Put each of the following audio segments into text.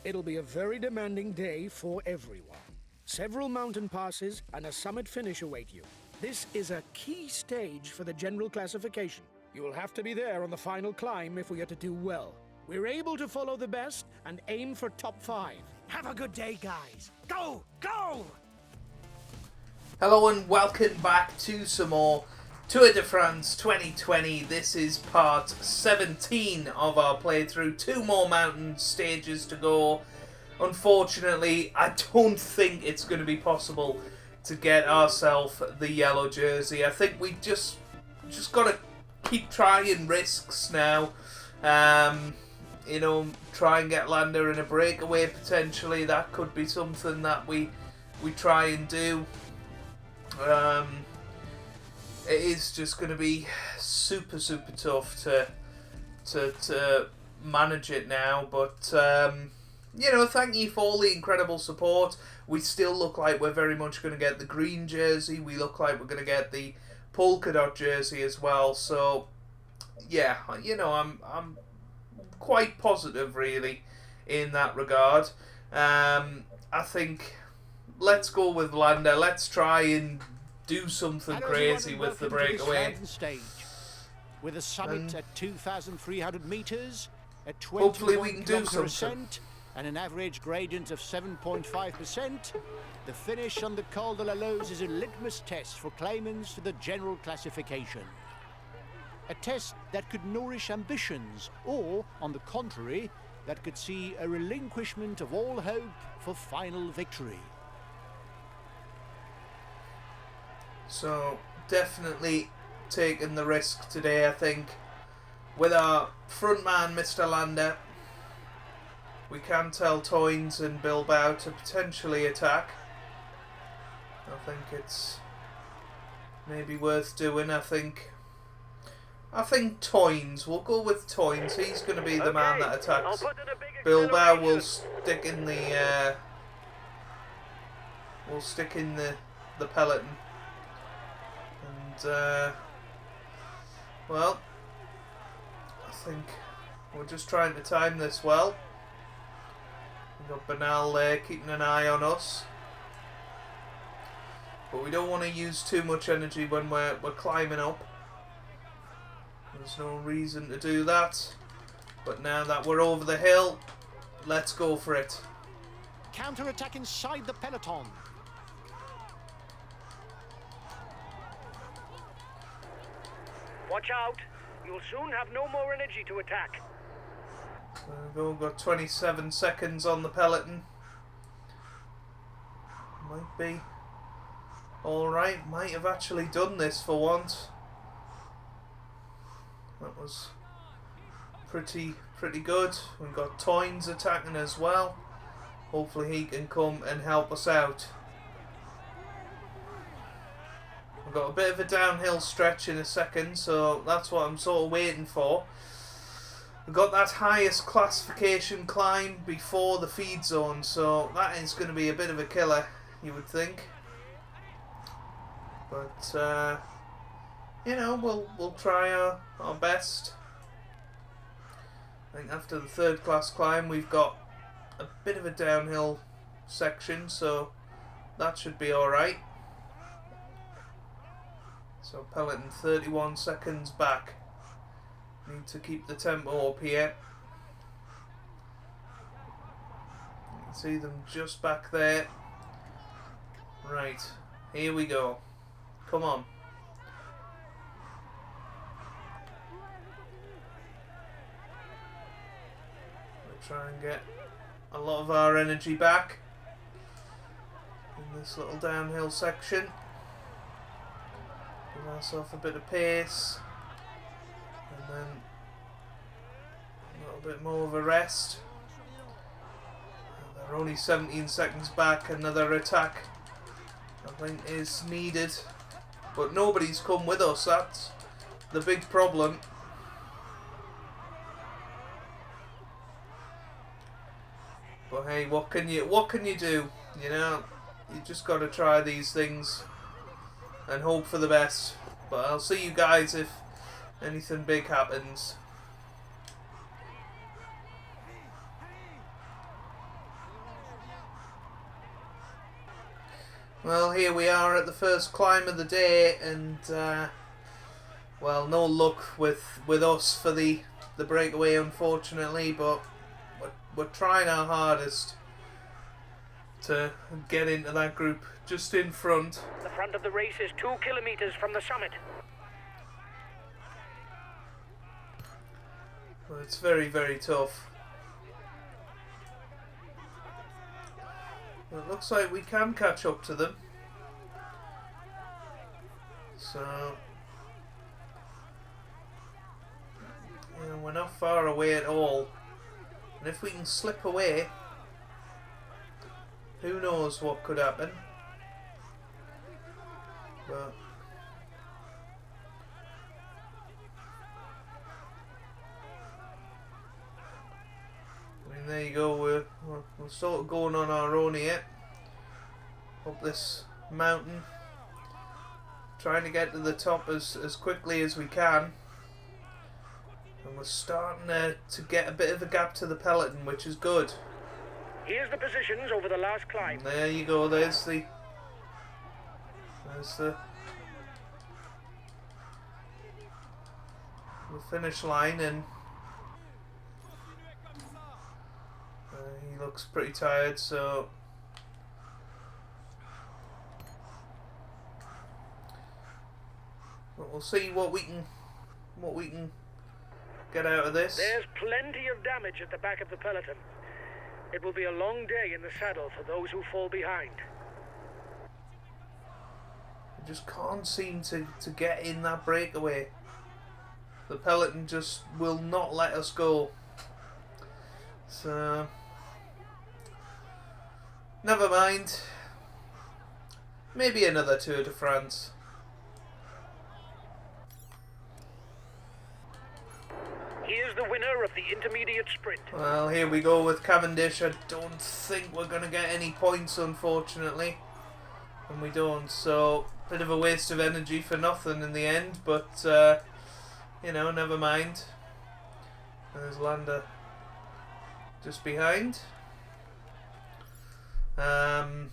It'll be a very demanding day for everyone. Several mountain passes and a summit finish await you. This is a key stage for the general classification. You will have to be there on the final climb if we are to do well. We're able to follow the best and aim for top 5. Have a good day, guys. Go! Go! Hello and welcome back to some more Tour de France 2020. This is part 17 of our playthrough. 2 more mountain stages to go. Unfortunately, I don't think it's going to be possible to get ourselves the yellow jersey. I think we just got to keep trying risks now. You know, try and get Landa in a breakaway potentially. That could be something that we try and do. It is just going to be super tough to manage it now, but you know, thank you for all the incredible support. We still look like we're very much going to get the green jersey. We look like we're going to get the polka dot jersey as well. So yeah, you know, I'm quite positive really in that regard. I think let's go with Landa. Let's try and do something crazy with the breakaway. Stage. With a summit at 2,300 meters, at hopefully we 21 can do something. ascent, and an average gradient of 7.5%, the finish on the Col de la Loze is a litmus test for claimants to the general classification. A test that could nourish ambitions, or, on the contrary, that could see a relinquishment of all hope for final victory. So, definitely taking the risk today, I think. With our front man, Mr. Landa, we can tell Toynes and Bilbao to potentially attack. I think it's maybe worth doing. I think Toynes, we'll go with Toynes. He's going to be the man that attacks. Bilbao will stick in the the peloton. And well, I think we're just trying to time this well. We've got Bernal there keeping an eye on us, but we don't want to use too much energy when we're climbing up. There's no reason to do that. But now that we're over the hill, let's go for it. Counter-attack inside the peloton. Watch out! You'll soon have no more energy to attack. We've got 27 seconds on the peloton. Might be alright. Might have actually done this for once. That was pretty good. We've got Toynes attacking as well. Hopefully he can come and help us out. We've got a bit of a downhill stretch in a second, so that's what I'm sort of waiting for. We've got that highest classification climb before the feed zone, so that is going to be a bit of a killer, you would think. But you know, we'll try our best. I think after the third class climb we've got a bit of a downhill section, so that should be alright. So peloton 31 seconds back. Need to keep the tempo up here. You can see them just back there. Right, here we go. Come on. We'll try and get a lot of our energy back in this little downhill section. Give ourselves a bit of pace, and then a little bit more of a rest. They're only 17 seconds back. Another attack I think is needed, but nobody's come with us. That's the big problem. But hey, what can you do? You know, you just got to try these things and hope for the best. But I'll see you guys if anything big happens. Well, here we are at the first climb of the day, and well, no luck with us for the breakaway, unfortunately. But we're trying our hardest to get into that group just in front. The front of the race is 2 kilometers from the summit. Well, it's very, very tough. Well, it looks like we can catch up to them. So, you know, we're not far away at all. And if we can slip away, who knows what could happen. But I mean, there you go. We're sort of going on our own here. Up this mountain, trying to get to the top as quickly as we can. And we're starting to get a bit of a gap to the peloton, which is good. Here's the positions over the last climb. And there you go. There's the finish line, and he looks pretty tired, so but we'll see what we can get out of this. There's plenty of damage at the back of the peloton. It will be a long day in the saddle for those who fall behind. We just can't seem to get in that breakaway. The peloton just will not let us go. So never mind. Maybe another Tour de France. Here's the winner of the intermediate sprint. Well, here we go with Cavendish. I don't think we're going to get any points, unfortunately. And we don't, so bit of a waste of energy for nothing in the end, but you know, never mind. There's Landa just behind. So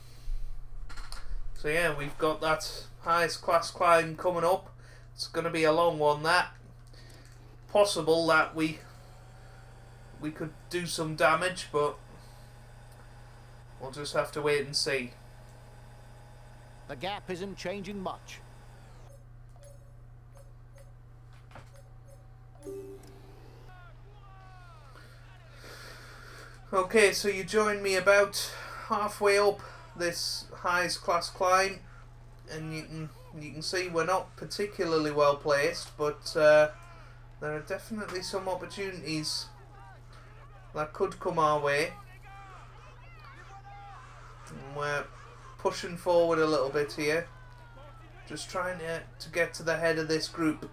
yeah, we've got that highest class climb coming up. It's going to be a long one, that. Possible that we could do some damage, but we'll just have to wait and see. The gap isn't changing much. Okay, so you join me about halfway up this highest class climb, and you can see we're not particularly well placed, but there are definitely some opportunities that could come our way. And we're pushing forward a little bit here, just trying to get to the head of this group.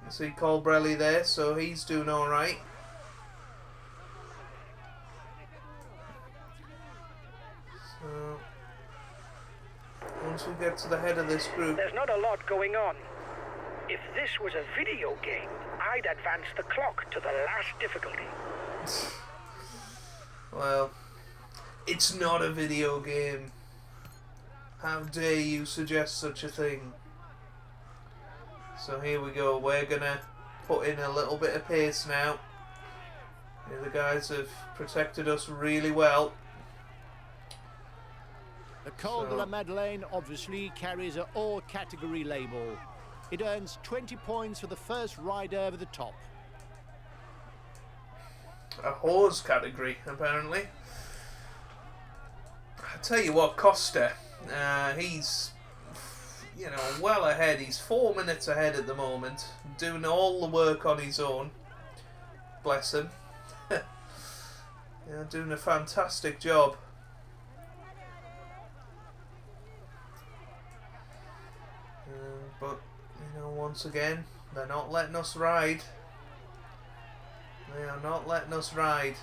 You see Colbrelli there, so he's doing alright. So once we get to the head of this group, There's not a lot going on. If this was a video game, I'd advance the clock to the last difficulty. well, it's not a video game. How dare you suggest such a thing? So here we go. We're gonna put in a little bit of pace now. Here the guys have protected us really well. The Col de la Madeleine obviously carries a all category label. It earns 20 points for the first rider over the top. A horse category, apparently. I tell you what, Costa, he's, you know, well ahead. He's 4 minutes ahead at the moment, doing all the work on his own. Bless him. Yeah, doing a fantastic job. But, you know, once again, they're not letting us ride. They are not letting us ride.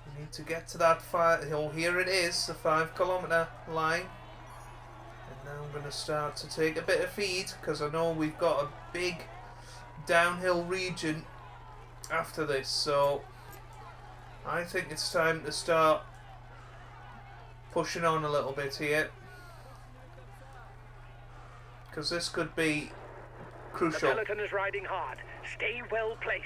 We need to get to that oh, here it is, the 5 kilometre line. And now I'm going to start to take a bit of feed, because I know we've got a big downhill region after this. So I think it's time to start pushing on a little bit here, because this could be crucial. The peloton is riding hard. Stay well placed.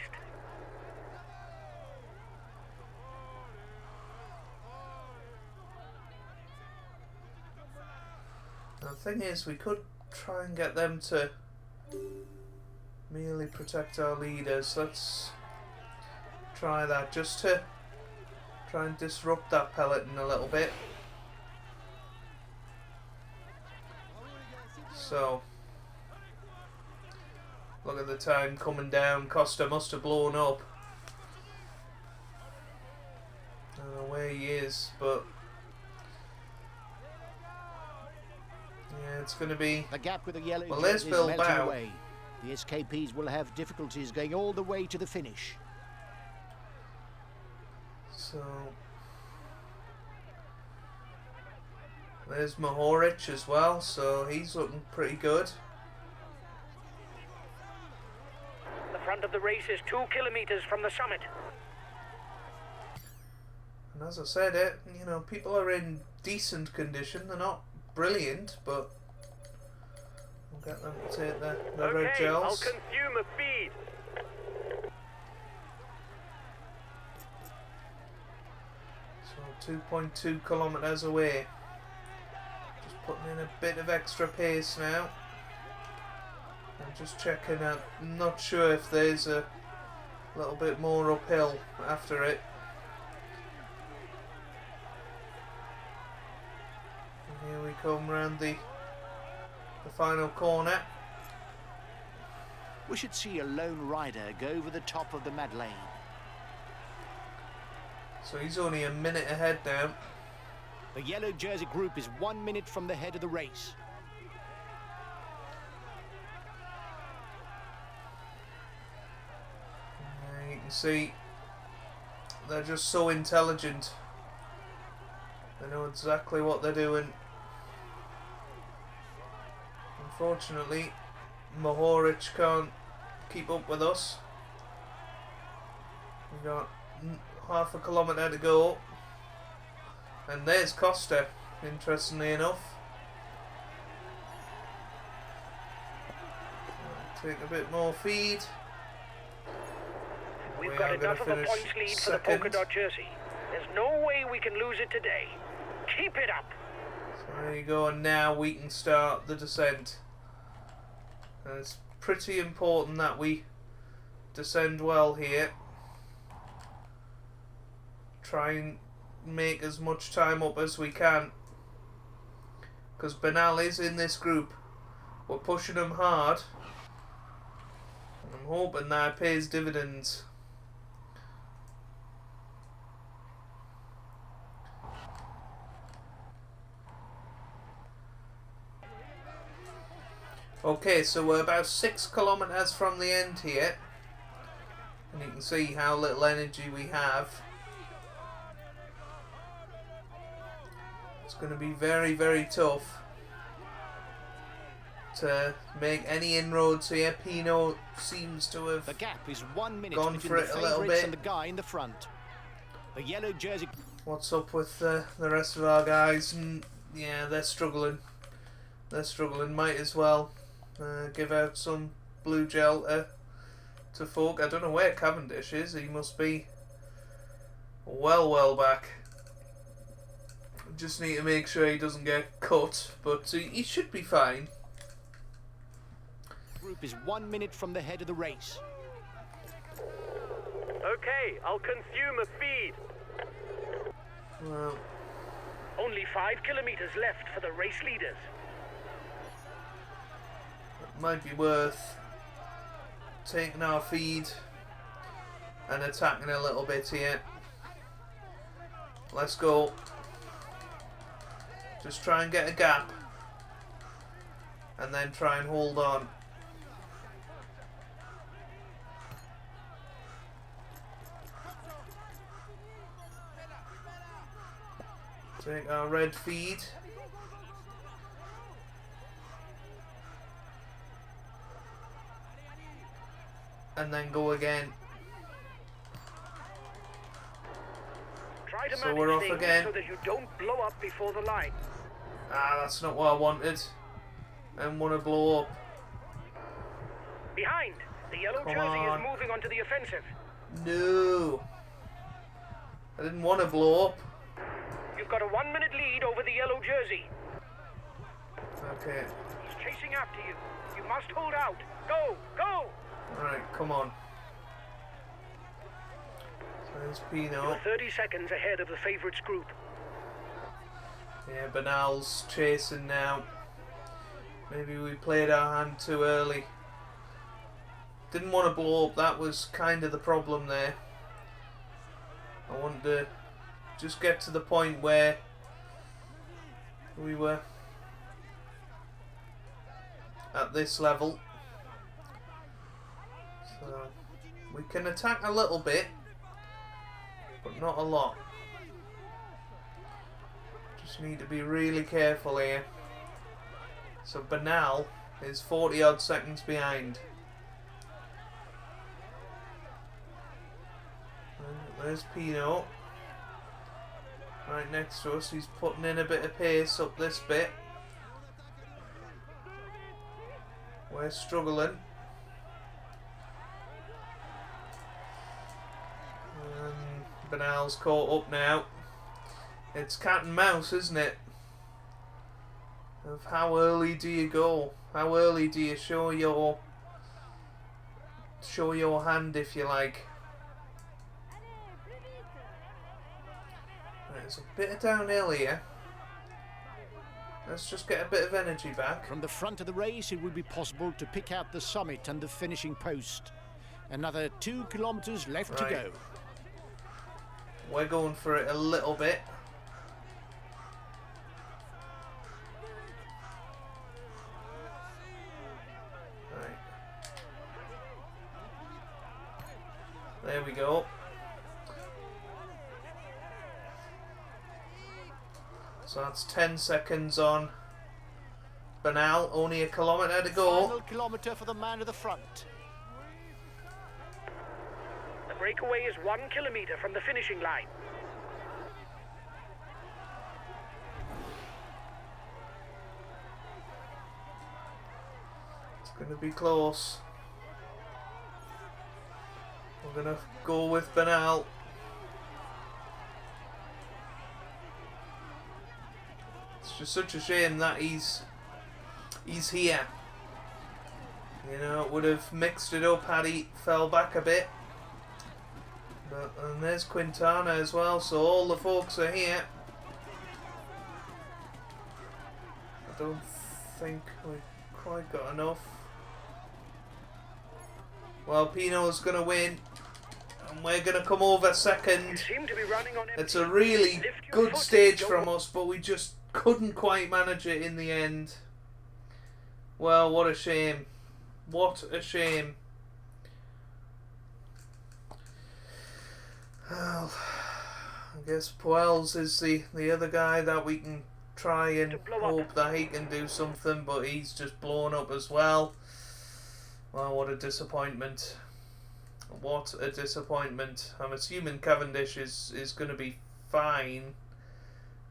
The thing is, we could try and get them to merely protect our leaders. Let's try that, just to try and disrupt that peloton a little bit. So, look at the time coming down. Costa must have blown up. I don't know where he is, but yeah, it's going to be... The gap with the yellow Well, there's is melting Bilbao. away. The escapees will have difficulties going all the way to the finish. So there's Mohoric as well, so he's looking pretty good. The front of the race is 2 kilometers from the summit. And as I said, you know, people are in decent condition. They're not brilliant, but we'll get them to take the red Okay, gels. I'll consume a feed. So 2.2 kilometers away. Just putting in a bit of extra pace now. I'm just checking out. I'm not sure if there's a little bit more uphill after it. And here we come round the final corner. We should see a lone rider go over the top of the mad lane. So he's only a minute ahead now. The yellow jersey group is 1 minute from the head of the race. You can see they're just so intelligent. They know exactly what they're doing. Unfortunately, Mohoric can't keep up with us. We've got half a kilometre to go. And there's Costa, interestingly enough. Take a bit more feed. We've We got are gonna enough of a finish points lead for the second. polka dot jersey. There's no way we can lose it today. Keep it up. So there you go, and now we can start the descent. And it's pretty important that we descend well here. Try and make as much time up as we can. Because Bernal is in this group. We're pushing him hard. And I'm hoping that pays dividends. Okay, so we're about 6 kilometers from the end here. And you can see how little energy we have. It's going to be very, very tough to make any inroads here. Pino seems to have The gap is 1 minute gone between for the it a little favourites bit. and the guy in the front. The yellow jersey. What's up with the rest of our guys? And yeah, they're struggling. They're struggling. Might as well give out some blue gel to folk. I don't know where Cavendish is. He must be well back. Just need to make sure he doesn't get cut, but he should be fine. Group is 1 minute from the head of the race. Okay, I'll consume a feed. Well, Only 5 kilometers left for the race leaders. it might be worth taking our feed and attacking a little bit here. Let's go. Just try and get a gap and then try and hold on. Take our red feed. And then go again. Try Try to So manage we're off things again. so that you don't blow up before the line. Ah, that's not what I wanted. I didn't want to blow up. Behind, the yellow Come jersey on. is moving onto the offensive. No. I didn't want to blow up. You've got a 1-minute lead over the yellow jersey. Okay. He's chasing after you. You must hold out. Go, go! Alright, come on. So there's Pino. You're 30 seconds ahead of the favourites group. Yeah, Bernal's chasing now. Maybe we played our hand too early. Didn't want to blow up, that was kind of the problem there. I wanted to just get to the point where we were at this level. So we can attack a little bit, but not a lot. Just need to be really careful here. So Bernal is 40 odd seconds behind. And there's Pino. Right next to us, he's putting in a bit of pace up this bit. We're struggling. Bernal's caught up now. It's cat and mouse, isn't it? Of how early do you go? How early do you show your hand, if you like? Right, there's a bit of downhill here. Let's just get a bit of energy back. From the front of the race, it will be possible to pick out the summit and the finishing post. Another 2 kilometers left to go. We're going for it a little bit. Right. There we go. So that's 10 seconds on Bernal, only a kilometre to go. Final kilometre for the man at the front. The breakaway is 1 kilometre from the finishing line. It's going to be close. We're going to go with Bernal. It's just such a shame that he's here. You know, it would have mixed it up had he fell back a bit. But, and there's Quintana as well, so all the folks are here. I don't think we've quite got enough. Well, Pino's going to win. And we're going to come over You second. seem to be running on empty. It's a really Lift your good foot if stage you from don't- us, but we just couldn't quite manage it in the end. Well, what a shame. What a shame. Well, I guess Puels is the other guy that we can try and To blow up. hope that he can do something, but he's just blown up as well. Well, what a disappointment. What a disappointment. I'm assuming Cavendish is going to be fine.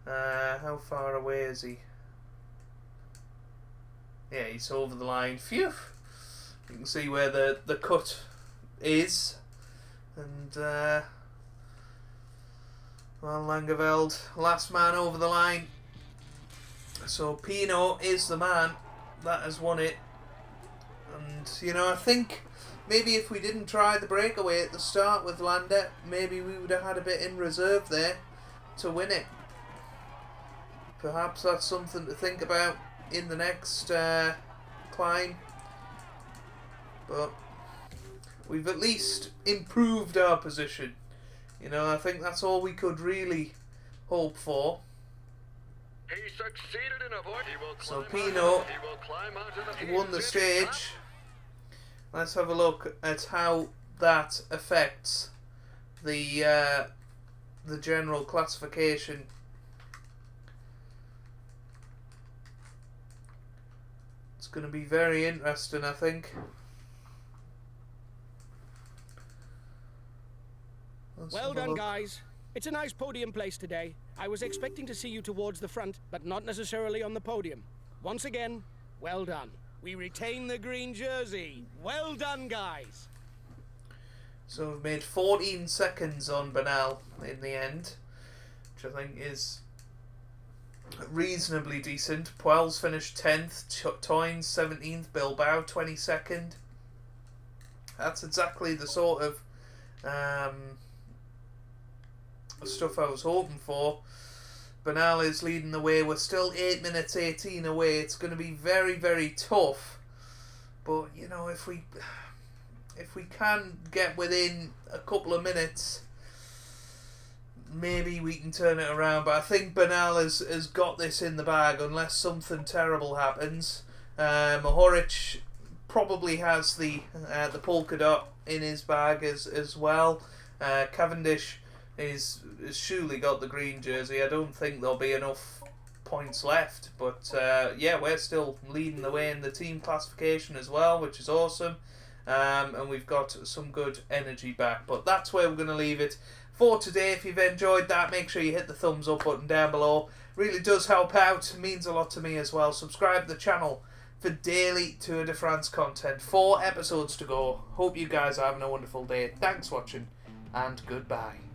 How far away is he? Yeah, he's over the line. Phew! You can see where the cut is. And, well, Langeveld, last man over the line. So Pino is the man that has won it. And, you know, I think maybe if we didn't try the breakaway at the start with Landa, maybe we would have had a bit in reserve there to win it. Perhaps that's something to think about in the next climb. But we've at least improved our position. You know, I think that's all we could really hope for. He succeeded in avoiding. So Pino won the stage. stage. Let's have a look at how that affects the general classification. It's going to be very interesting, I think. Let's Well have a done, look. guys. It's a nice podium place today. I was expecting to see you towards the front, but not necessarily on the podium. Once again, well done. We retain the green jersey. Well done, guys. So we've made 14 seconds on Bernal in the end, which I think is reasonably decent. Puel's finished 10th, Toynes 17th, Bilbao 22nd. That's exactly the sort of stuff I was hoping for. Bernal is leading the way. We're still 8 minutes 18 away. It's going to be very, very tough. But, you know, if we can get within a couple of minutes, maybe we can turn it around. But I think Bernal has got this in the bag unless something terrible happens. Mohoric probably has the polka dot in his bag as well. Cavendish is surely got the green jersey. I don't think there'll be enough points left, but yeah, we're still leading the way in the team classification as well, which is awesome. And we've got some good energy back. But that's where we're going to leave it for today. If you've enjoyed that, make sure you hit the thumbs up button down below. Really does help out, means a lot to me as well. Subscribe to the channel for daily Tour de France content. 4 episodes to go. Hope you guys are having a wonderful day. Thanks for watching, and goodbye.